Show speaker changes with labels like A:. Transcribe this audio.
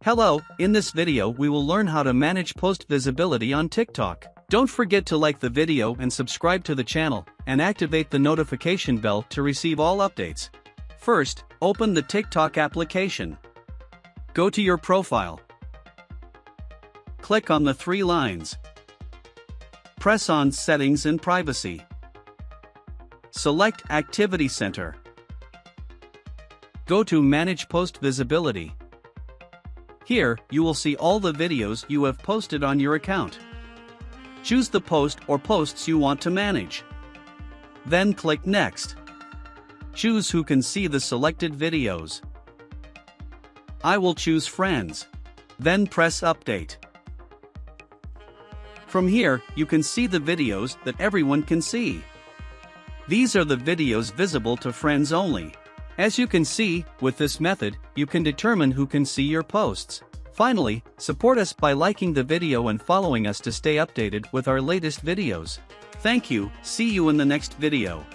A: Hello, in this video we will learn how to manage post visibility on TikTok. Don't forget to like the video and subscribe to the channel, and activate the notification bell to receive all updates. First, open the TikTok application. Go to your profile. Click on the three lines. Press on Settings and Privacy. Select Activity Center. Go to Manage Post Visibility. Here, you will see all the videos you have posted on your account. Choose the post or posts you want to manage. Then click Next. Choose who can see the selected videos. I will choose Friends. Then press Update. From here, you can see the videos that everyone can see. These are the videos visible to friends only. As you can see, with this method, you can determine who can see your posts. Finally, support us by liking the video and following us to stay updated with our latest videos. Thank you, see you in the next video.